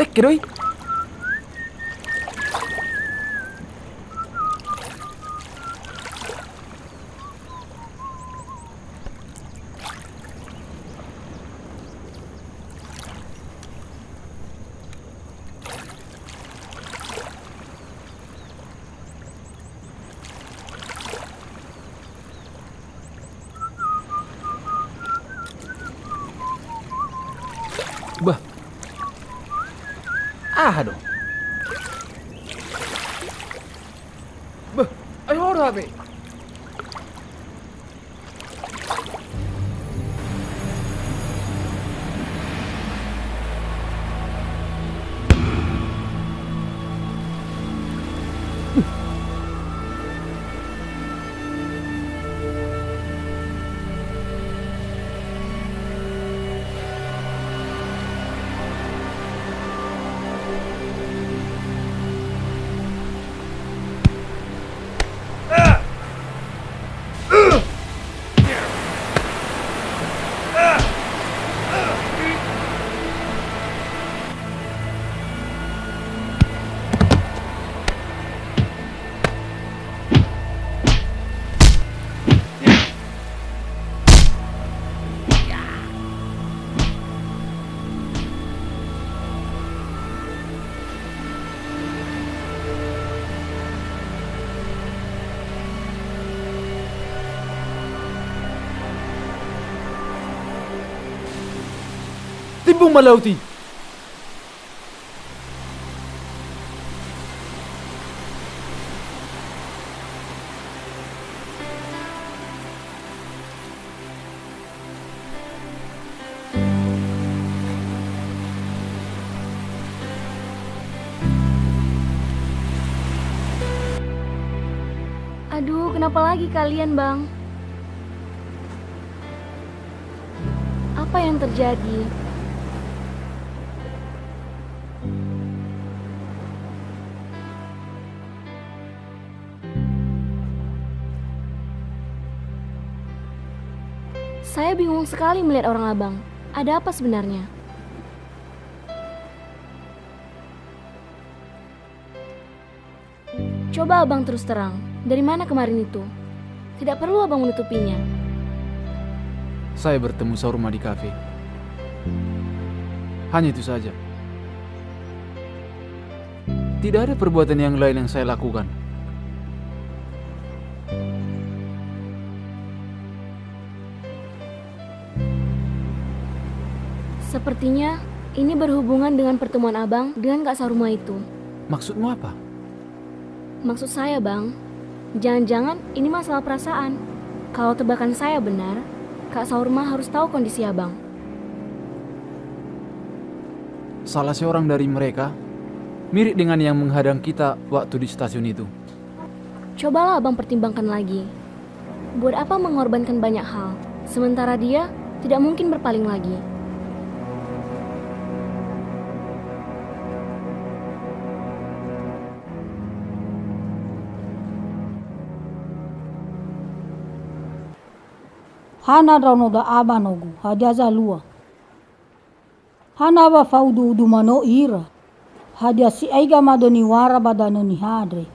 Tek kedoi. Bah. Aduh. Bah, ayo udah HP. Timbung Malauti. Aduh, kenapa lagi kalian, Bang? Apa yang terjadi? Saya bingung sekali melihat orang abang. Ada apa sebenarnya? Coba abang terus terang. Dari mana kemarin itu? Tidak perlu abang menutupinya. Saya bertemu Saurma di kafe. Hanya itu saja. Tidak ada perbuatan yang lain yang saya lakukan. Sepertinya ini berhubungan dengan pertemuan abang dengan Kak Saurma itu. Maksudmu apa? Maksud saya, Bang, jangan-jangan ini masalah perasaan. Kalau tebakan saya benar, Kak Saurma harus tahu kondisi abang. Salah seorang dari mereka mirip dengan yang menghadang kita waktu di stasiun itu. Cobalah abang pertimbangkan lagi. Buat apa mengorbankan banyak hal, sementara dia tidak mungkin berpaling lagi. Hana rano da aba nogu, hadiaza lua. Hana ba faudu udu mano ira. Hadia si aiga madoni wara badano ni hadre.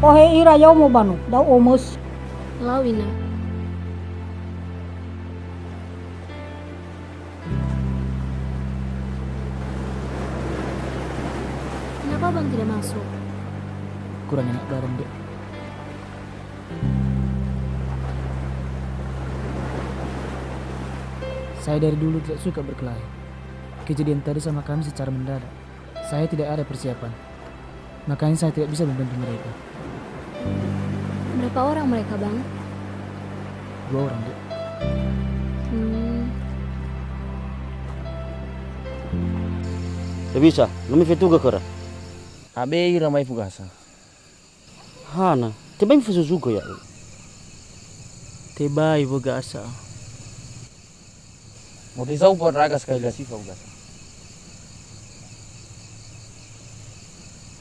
Ohe ira yau mo bano, dau omos. Lawina. Kenapa abang tidak masuk? Kurang enak badan, Dek. Saya dari dulu tidak suka berkelahi. Kejadian tadi sama kami secara mendadak. Saya tidak ada persiapan. Makanya saya tidak bisa membantu mereka. Berapa orang mereka, Bang? 2 orang, Dek. Bisa, não me fetuga, cara. Abe ira mai fugasa. Hana, também me fez o zugo, ya. Teba ibu gasa. Mau disau buat raga sekali lagi fugasa.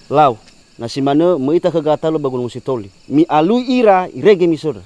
Lau, nasi mana meita kagata lo bagulung si toli. Mi alui ira irege mi soda.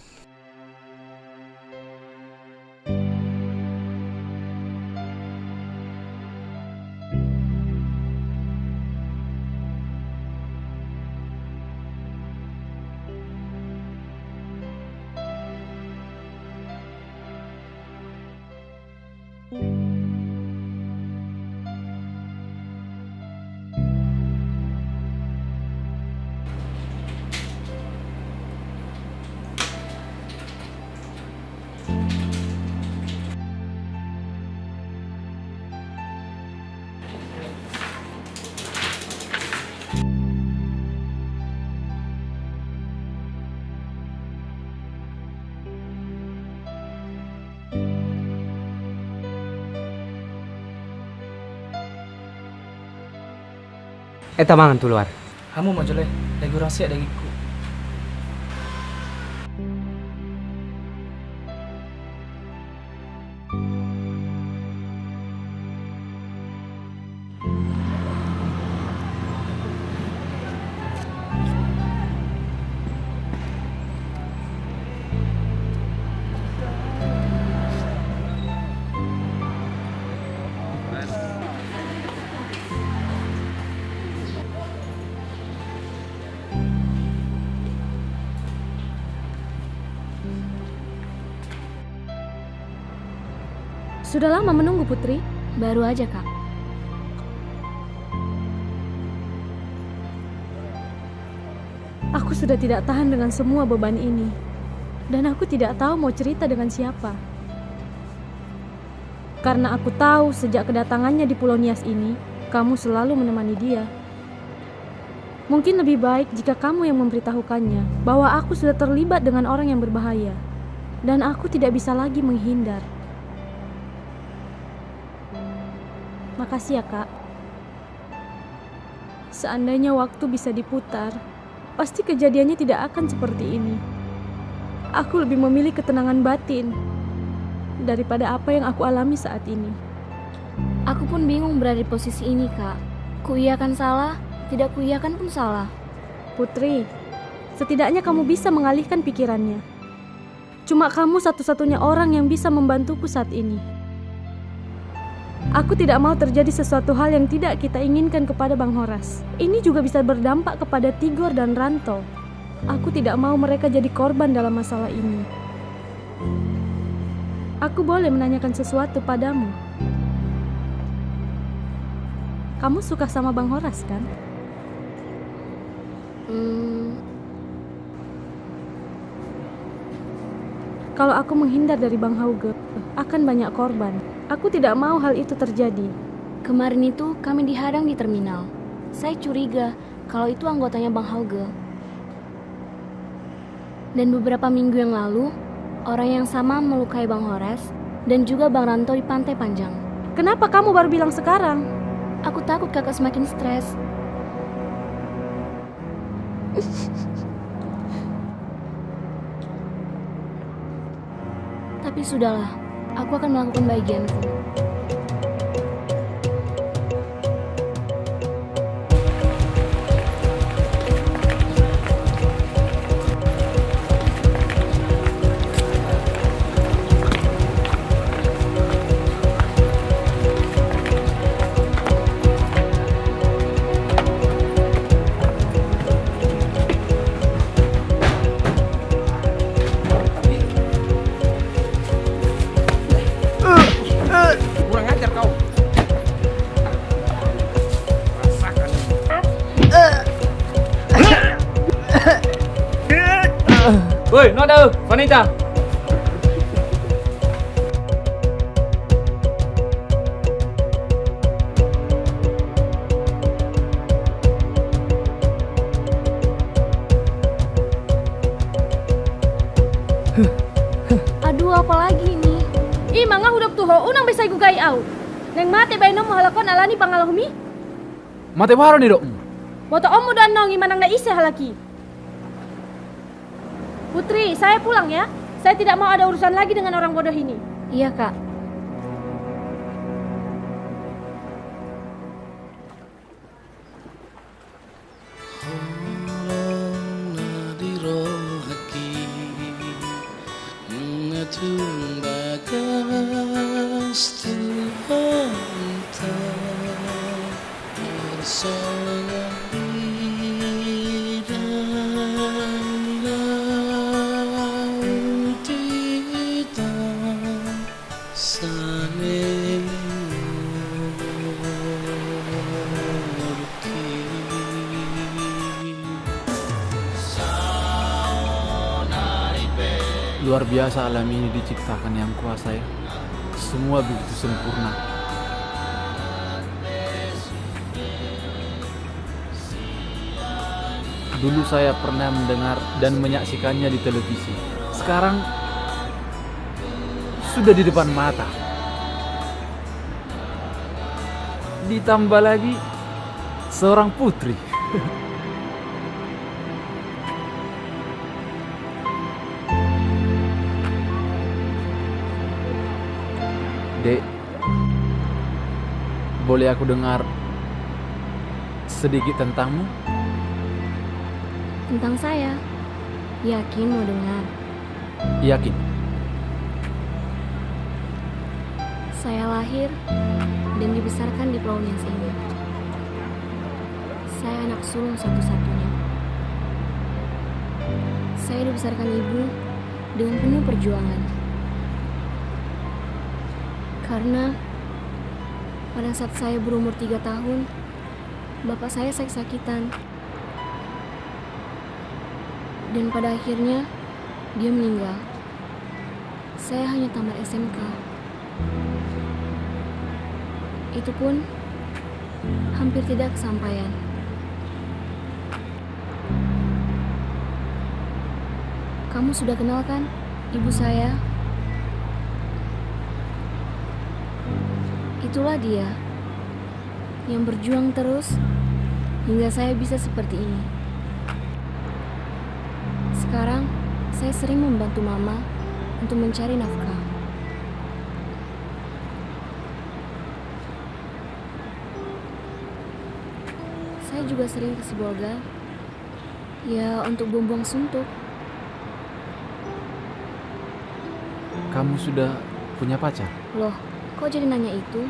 Eta mangan tu luar. Kamu mau jelek, lagi rahasia dagiku. Sudah lama menunggu, Putri? Baru aja, Kak. Aku sudah tidak tahan dengan semua beban ini. Dan aku tidak tahu mau cerita dengan siapa. Karena aku tahu sejak kedatangannya di Pulau Nias ini, kamu selalu menemani dia. Mungkin lebih baik jika kamu yang memberitahukannya bahwa aku sudah terlibat dengan orang yang berbahaya. Dan aku tidak bisa lagi menghindar. Makasih ya, Kak. Seandainya waktu bisa diputar, pasti kejadiannya tidak akan seperti ini. Aku lebih memilih ketenangan batin daripada apa yang aku alami saat ini. Aku pun bingung berada di posisi ini, Kak. Kuiyakan salah, tidak kuiyakan pun salah. Putri, setidaknya kamu bisa mengalihkan pikirannya. Cuma kamu satu-satunya orang yang bisa membantuku saat ini. Aku tidak mau terjadi sesuatu hal yang tidak kita inginkan kepada Bang Horas. Ini juga bisa berdampak kepada Tigor dan Ranto. Aku tidak mau mereka jadi korban dalam masalah ini. Aku boleh menanyakan sesuatu padamu. Kamu suka sama Bang Horas, kan? Kalau aku menghindar dari Bang Hauge, akan banyak korban. Aku tidak mau hal itu terjadi. Kemarin itu kami dihadang di terminal. Saya curiga kalau itu anggotanya Bang Hauge. Dan beberapa minggu yang lalu, orang yang sama melukai Bang Horas dan juga Bang Ranto di Pantai Panjang. Kenapa kamu baru bilang sekarang? Aku takut kakak semakin stres. Tapi sudahlah, aku akan melakukan bagianku. Woi, no ada, wanita. Aduh, apa lagi ini? Ih, mangga hudap tuh ho, unang bisa igugai au. Neng mate baino mo halakon alani pangalohmi. Mate baru nih, Dok. Boto omu dan nongi manang na ise halaki. Putri, saya pulang ya. Saya tidak mau ada urusan lagi dengan orang bodoh ini. Iya, Kak. Luar biasa alam ini diciptakan yang kuasa ya. Semua begitu sempurna. Dulu saya pernah mendengar dan menyaksikannya di televisi. Sekarang sudah di depan mata. Ditambah lagi seorang putri. Dek, boleh aku dengar sedikit tentangmu? Tentang saya. Yakin mau dengar? Yakin. Saya lahir dan dibesarkan di Pulau Nias ini. Saya anak sulung satu-satunya. Saya dibesarkan ibu dengan penuh perjuangan. Karena pada saat saya berumur 3 tahun, bapak saya sakit-sakitan. Dan pada akhirnya, dia meninggal. Saya hanya tamat SMK. Itu pun hampir tidak kesampaian. Kamu sudah kenal kan ibu saya? Itulah dia yang berjuang terus hingga saya bisa seperti ini. Sekarang saya sering membantu mama untuk mencari nafkah. Saya juga sering ke Sibolga, ya untuk buang-buang suntuk. Kamu sudah punya pacar? Loh, kok jadi nanya itu?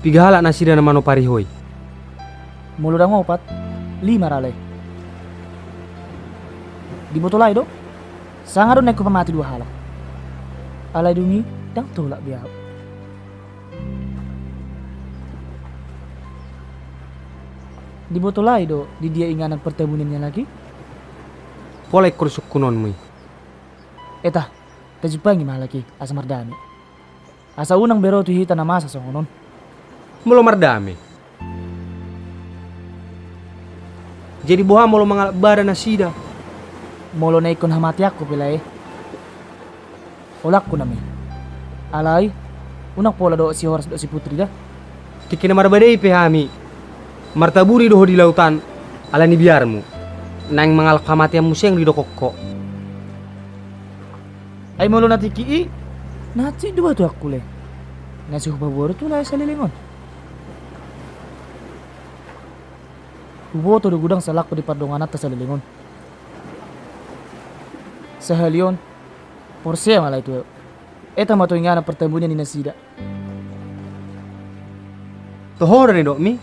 Piga halak nasi dan mano parihoi. Mulu dah ngopat 5 rale. Di botolai do. Sangat do naik pamati 2 halak. Alai dungi dang tolak biar. Di botolai do di dia inganan pertebunannya lagi. Polai kursuk kunon mui. Etah, tajupangi mah lagi asa mardami. Asa unang bero tu hita na masa songonon. Mulu mardame. Jadi boha mulu mangalap badan nasida. Molo na ikon hamati ako pilay. Olak ko nami. Alay, unang pola do si Horas do si Putri dah. Kikina marbadai pehami. Martaburi doho di lautan. Ala ni biarmu. Nang mangalap kamatian museng di dokokko. Ay molo na tiki nati dua tu aku le. Nasi hubaboro tu lah sa lilingon. Hubo to gudang salak ko di pardongan at sa lilingon. Sa halion, porse malay tu. Eta mato nga na pertemuan ni nasida. Tohora ni dok mi.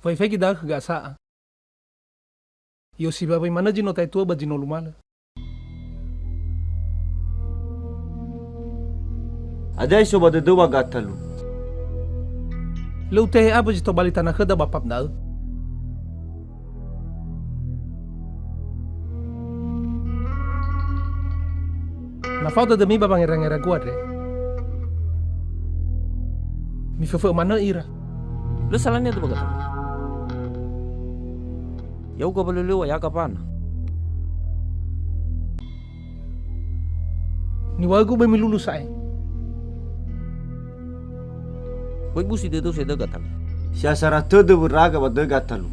Foi que dá que gasa. Yo si babai mana jino tai tua ba jino lumala. Adai soba de dua gatalu. Lu teh apa jito balita na kada bapap na. Na falta de mi babang era guadre. Mi fefe mana ira. Lu salahnya tuh bagat. Ya uga balulu ya kapan? Ni wagu be mi lulu sai. Woi busi de tu se de gatal. Siasara todo buraga ba de gatalu.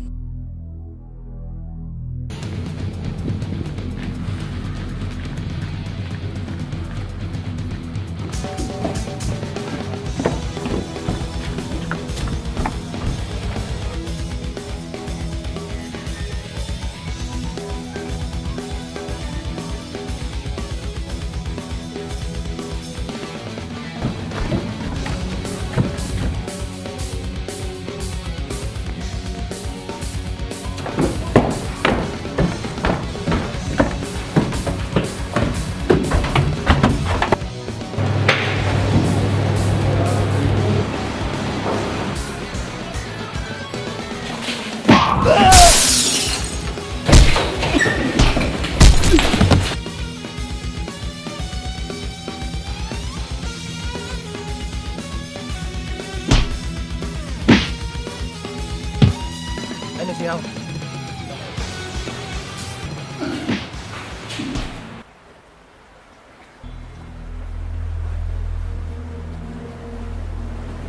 Siap.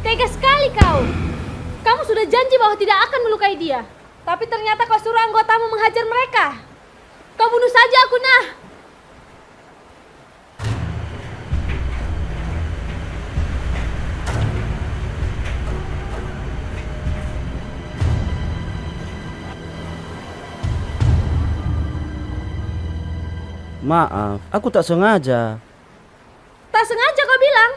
Tega sekali kau. Kamu sudah janji bahwa tidak akan melukai dia. Tapi ternyata kau suruh anggotamu menghajar mereka. Kau bunuh saja aku, nah. Maaf, aku tak sengaja. Tak sengaja kau bilang.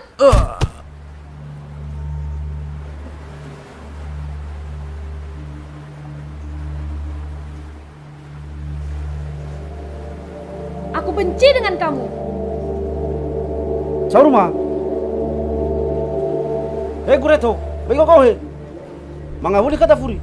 Aku benci dengan kamu. Sauruma. Kureto, baik kau he. Mangabuli kata furi.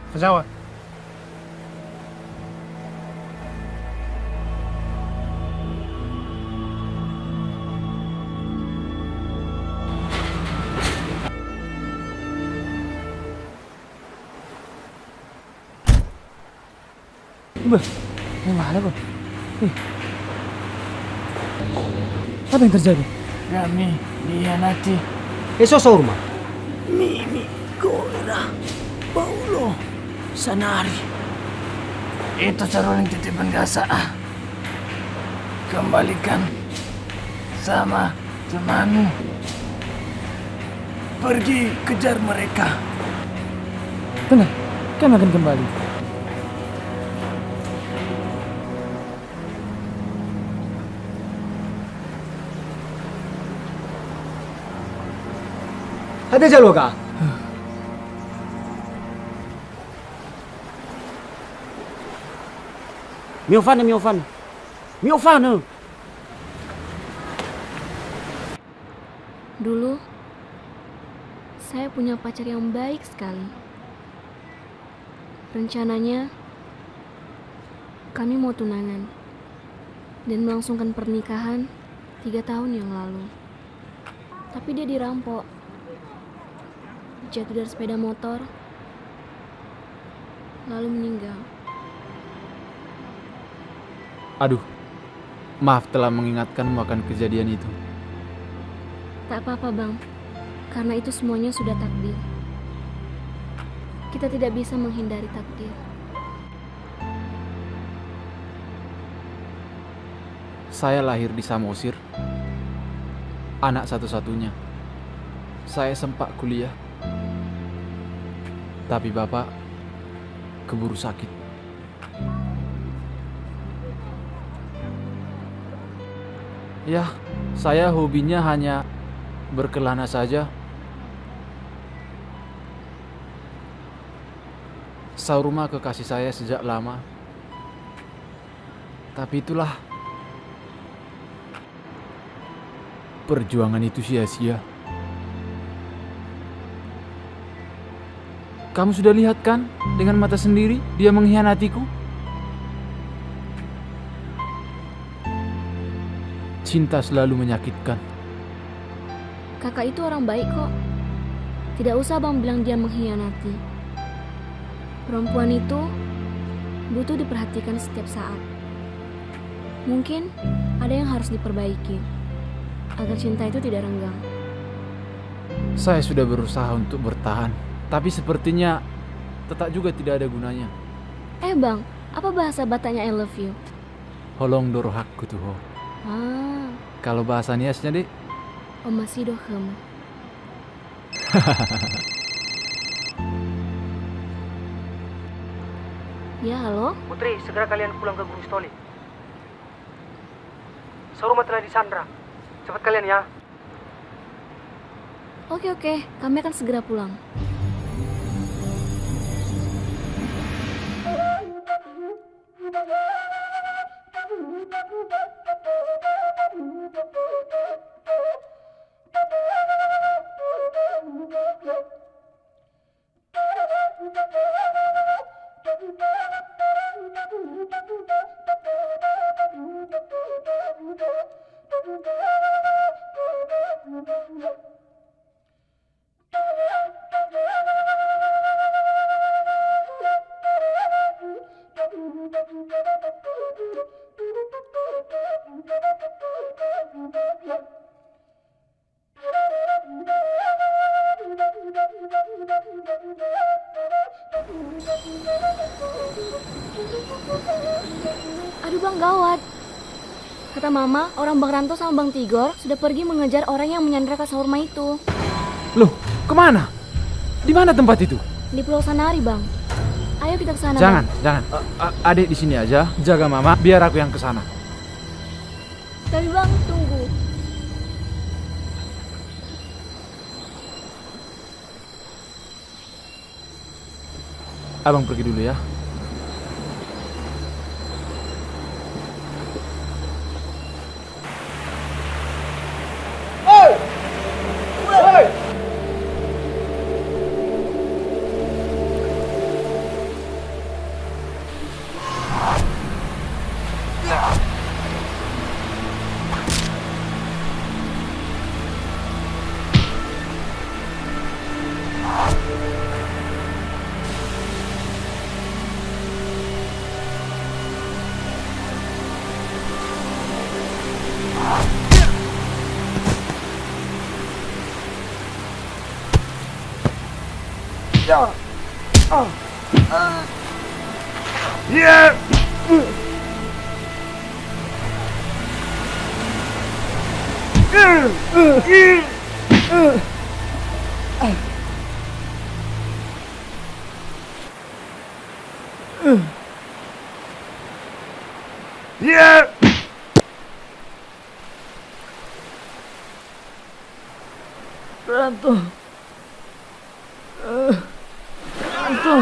Fajawa. Bah, gimana kok? Apa yang terjadi? Kami dihianati. Eso Saurma. Mimi, Koira, Paulo, Sanari. Itu seruling titipan Gasa. Kembalikan sama temanmu. Pergi kejar mereka. Tenang, kami akan kembali. Ada jalo ka? Miofana. Dulu, saya punya pacar yang baik sekali. Rencananya, kami mau tunangan dan melangsungkan pernikahan 3 tahun yang lalu. Tapi dia dirampok. Jatuh dari sepeda motor, lalu meninggal. Aduh, maaf telah mengingatkanmu akan kejadian itu. Tak apa-apa, Bang. Karena itu semuanya sudah takdir. Kita tidak bisa menghindari takdir. Saya lahir di Samosir, anak satu-satunya. Saya sempat kuliah, tapi bapak keburu sakit. Ya, saya hobinya hanya berkelana saja. Sauruma kekasih saya sejak lama. Tapi itulah, perjuangan itu sia-sia. Kamu sudah lihat kan dengan mata sendiri dia mengkhianatiku? Cinta selalu menyakitkan. Kakak itu orang baik kok. Tidak usah Bang bilang dia mengkhianati. Perempuan itu butuh diperhatikan setiap saat. Mungkin ada yang harus diperbaiki agar cinta itu tidak renggang. Saya sudah berusaha untuk bertahan, tapi sepertinya tetap juga tidak ada gunanya. Bang, apa bahasa Bataknya I love you? Holong dorohak kutuho. Kalau bahasa Niasnya deh, Omasido hemu. Ya, halo? Putri, segera kalian pulang ke Gunung Stoli. Soruma telah disandra. Cepat kalian ya. Oke, kami akan segera pulang. Aduh Bang, gawat. Kata Mama, orang Bang Ranto sama Bang Tigor sudah pergi mengejar orang yang menyandra Kak Saurma itu. Loh, kemana? Di mana tempat itu? Di Pulau Sanari, Bang. Ayo kita ke sana. Jangan, Bang. jangan. Adik di sini aja, jaga Mama, biar aku yang ke sana. Tapi Bang, tunggu. Abang pergi dulu ya. Ranto. Ranto.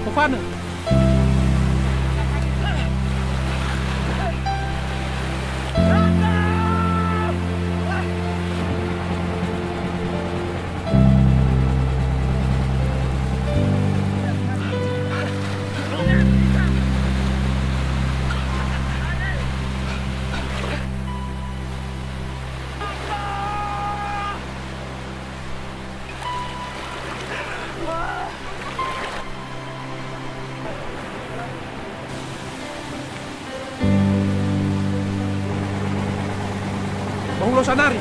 Fofana. Pulau Sanari.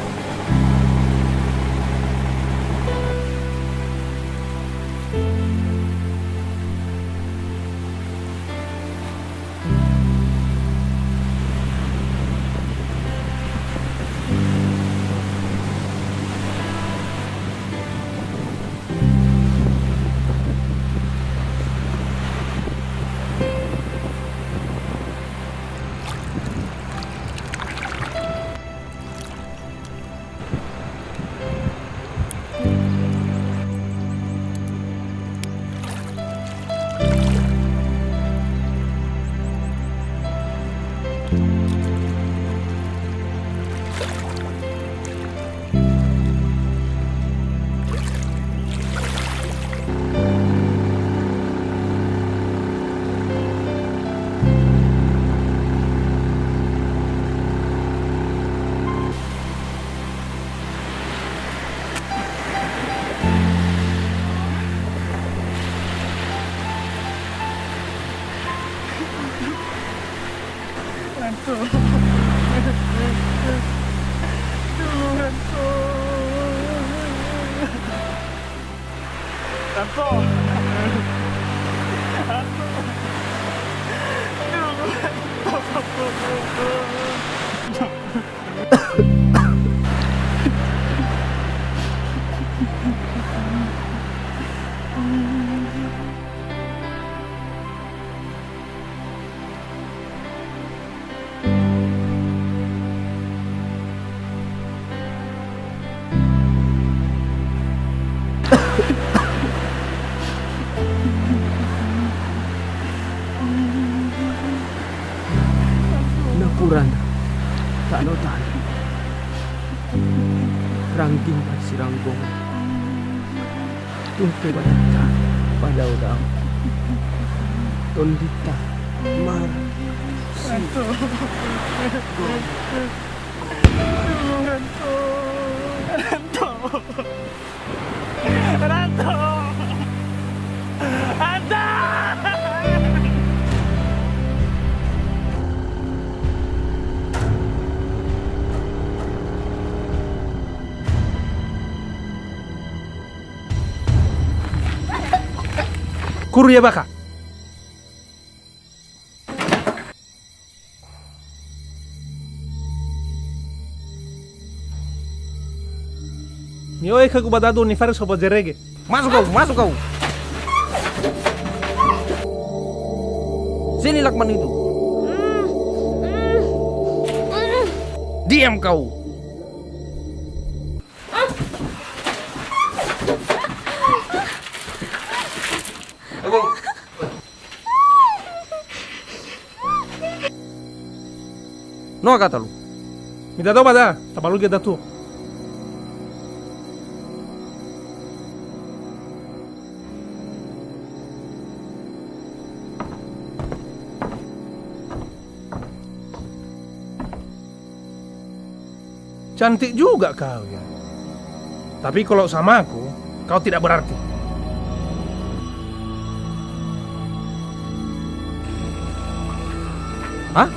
Napuran tak notan rangking si ranggong tungke banyak pada orang tondita mar si Kuru ya baka. Mio eka kubadado ni fare sopo jerege. Masuk kau. Sini Lakman itu. Diam kau. No kata lu. Minta tahu pada, apa lu kita tuh? Cantik juga kau ya. Tapi kalau sama aku, kau tidak berarti. Hah?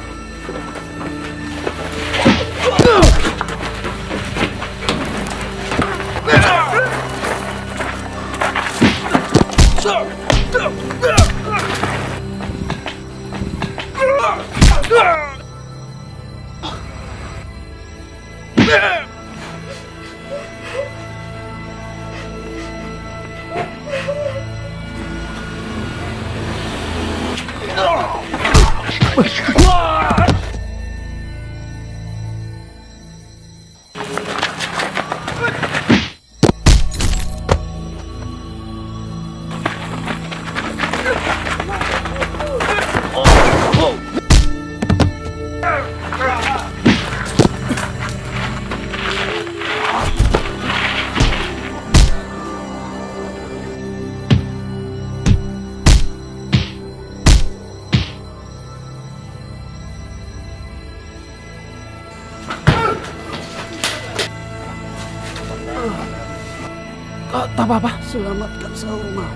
Tak apa-apa. Selamatkan Saurma.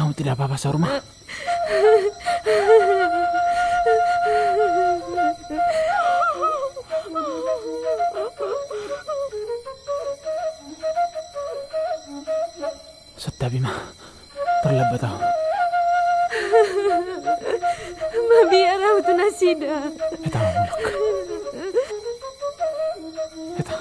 Kamu tidak apa-apa, Saurma? Tapi mah terlambat tahu. Mabiara itu nasida. Eta mulak. Eta.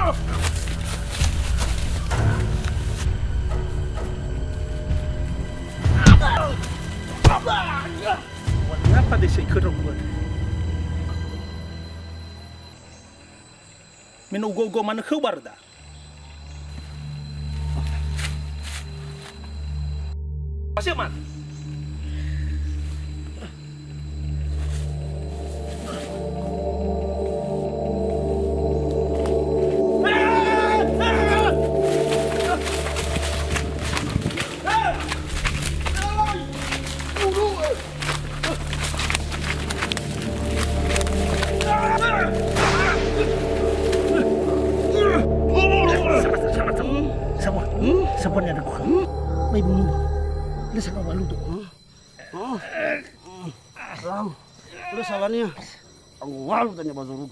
Kenapa dia seikut aku? Minugo-go mana khabar dah? Pasir man. Sabar ada kau. Baik bunyi. Dia sangat malu tu. Lau, lu salahnya. Aku malu tanya Bazuru.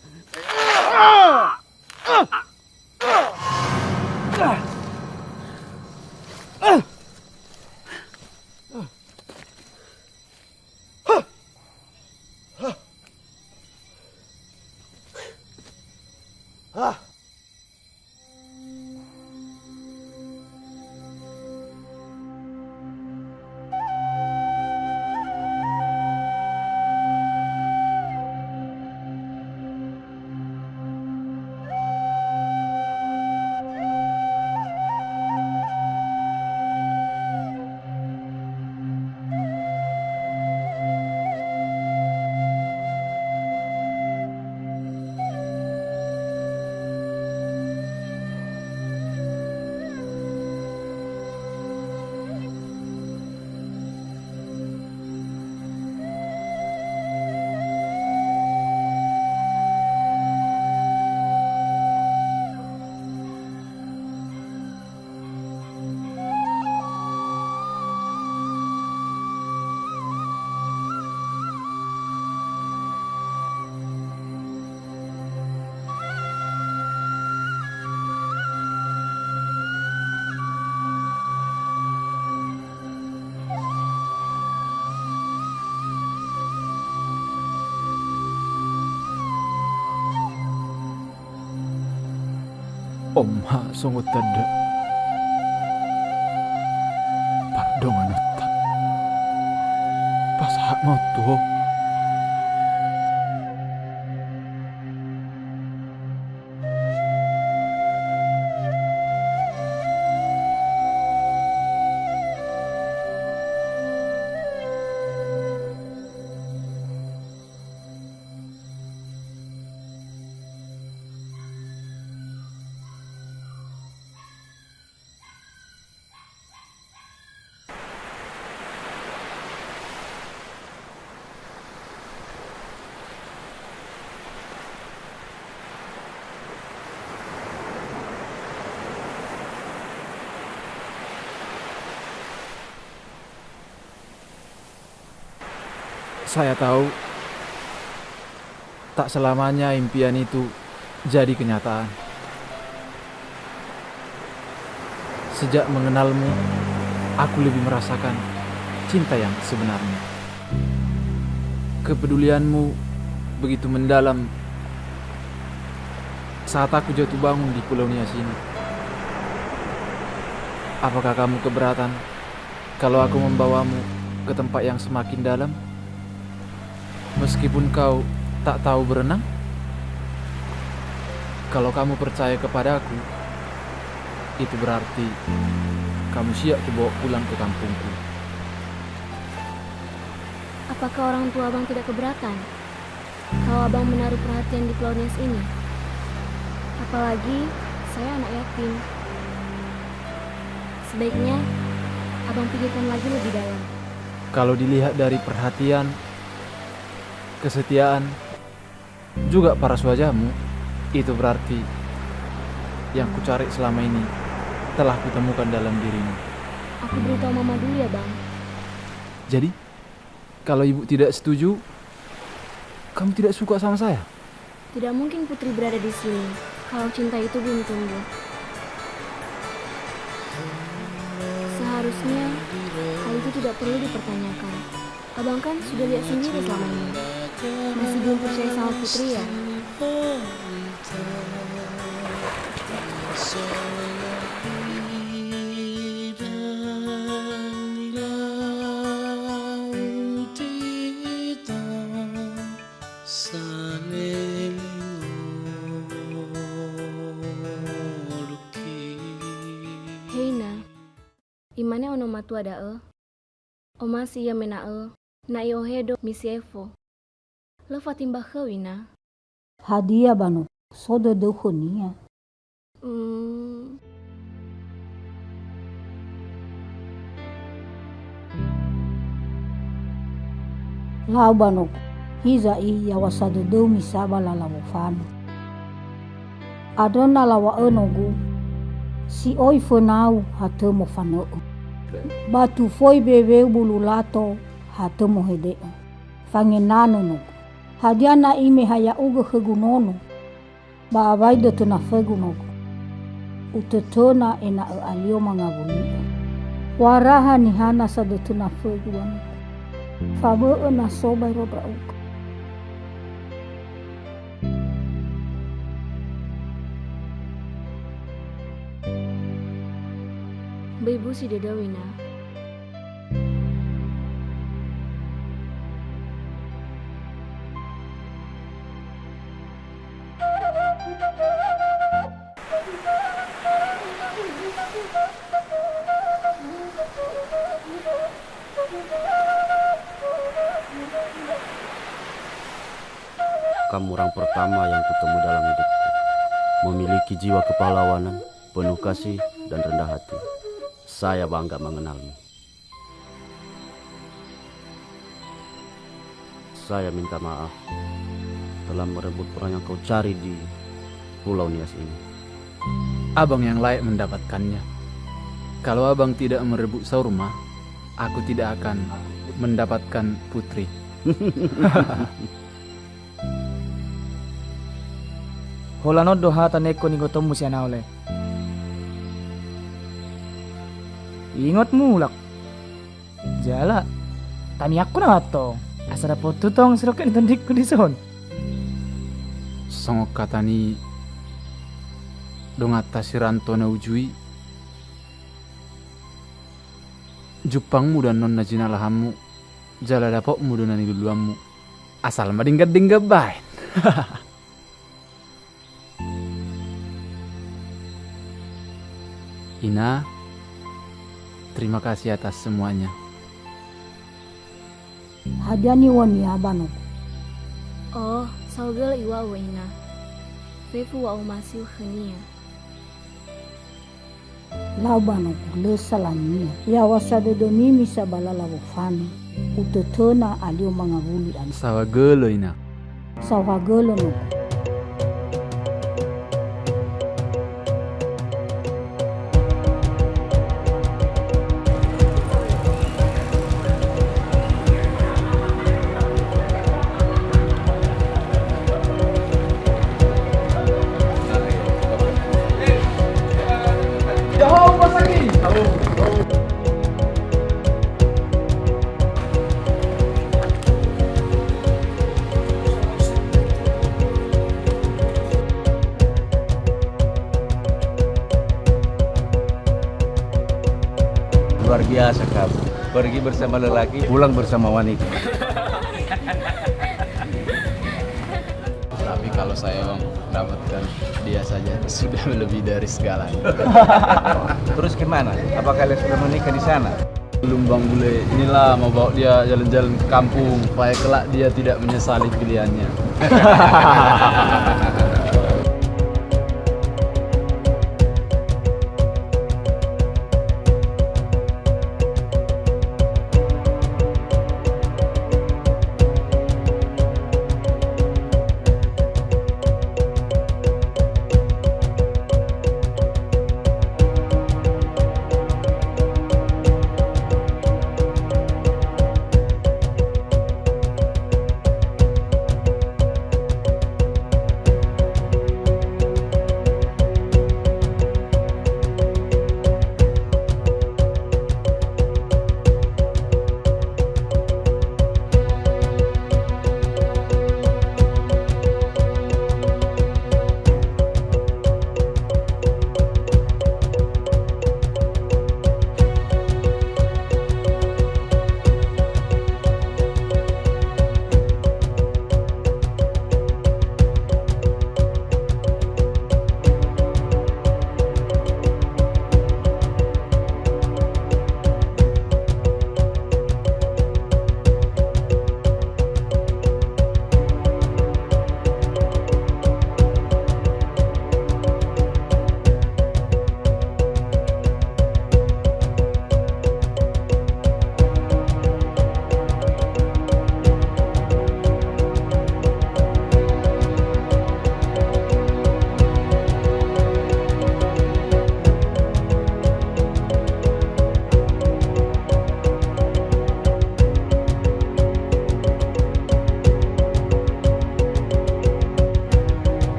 Omha sungguh tada. Pardon anutta. Pas hak mau tuh. Saya tahu tak selamanya impian itu jadi kenyataan. Sejak mengenalmu, aku lebih merasakan cinta yang sebenarnya. Kepedulianmu begitu mendalam saat aku jatuh bangun di Pulau Nias ini. Apakah kamu keberatan kalau aku membawamu ke tempat yang semakin dalam? Meskipun kau tak tahu berenang, kalau kamu percaya kepadaku, itu berarti kamu siap kubawa pulang ke kampungku. Apakah orang tua abang tidak keberatan kalau abang menaruh perhatian di Pulau Nias ini? Apalagi saya anak yatim. Sebaiknya abang pikirkan lagi lebih dalam. Kalau dilihat dari perhatian, kesetiaan, juga paras wajahmu, itu berarti yang kucari selama ini telah kutemukan dalam dirimu. Aku beritahu mama dulu ya bang. Jadi, kalau ibu tidak setuju, kamu tidak suka sama saya? Tidak mungkin Putri berada di sini kalau cinta itu belum tumbuh. Seharusnya hal itu tidak perlu dipertanyakan. Abang kan sudah lihat sendiri selama ini. Masih belum percaya sama Putri ya? Heina, imane ono matu ada Oma siya mena na iohedo misievo. Lo fatimba wina. Hadia bano, sodo duhunia. Lau bano, hiza i yawasado do misaba lalawofano. Adona lawa enogu, si oi fonau hatemo fano. Batu foi bebe bululato hatemo hede. Fangenano no. Hadiana ime haya ugo hegunono. Ba avaido tuna fegunogo. Utetona ena alio mangabuli. Waraha ni hana sado tuna feguano. Fabo na soba robra ugo. Beibu si dedawina. Kamu orang pertama yang kutemu dalam hidupku. Memiliki jiwa kepahlawanan, penuh kasih dan rendah hati. Saya bangga mengenalmu. Saya minta maaf telah merebut orang yang kau cari di Pulau Nias ini. Abang yang layak mendapatkannya. Kalau abang tidak merebut Saurma, aku tidak akan mendapatkan putri. Holano doha taneko ni gotomu siya na ole. Ingot mulak. Jala. Tami aku na to. Asara po tutong sirokin tandik ko dison. Songok kata ni dongata siranto na ujui. Jupangmu dan non najina lahamu. Jala dapokmu dan niluluammu. Asal madinggat-dinggat baik. Ina, terima kasih atas semuanya. Hadiani wani abano. Oh, saugel iwa wina. Fefu wa umasiu khania. Lau bano le salania. Ya wasado do mimi sabala lawofani. Utotona alio mangavuli an. Sawagelo ina. Sawagelo no. Luar biasa kamu. Pergi bersama lelaki, pulang bersama wanita. Tapi kalau saya dapatkan dia saja sudah lebih dari segalanya. Terus gimana? Apa kalian sudah menikah di sana? Belum Bang Bule, inilah mau bawa dia jalan-jalan ke kampung supaya kelak dia tidak menyesali pilihannya.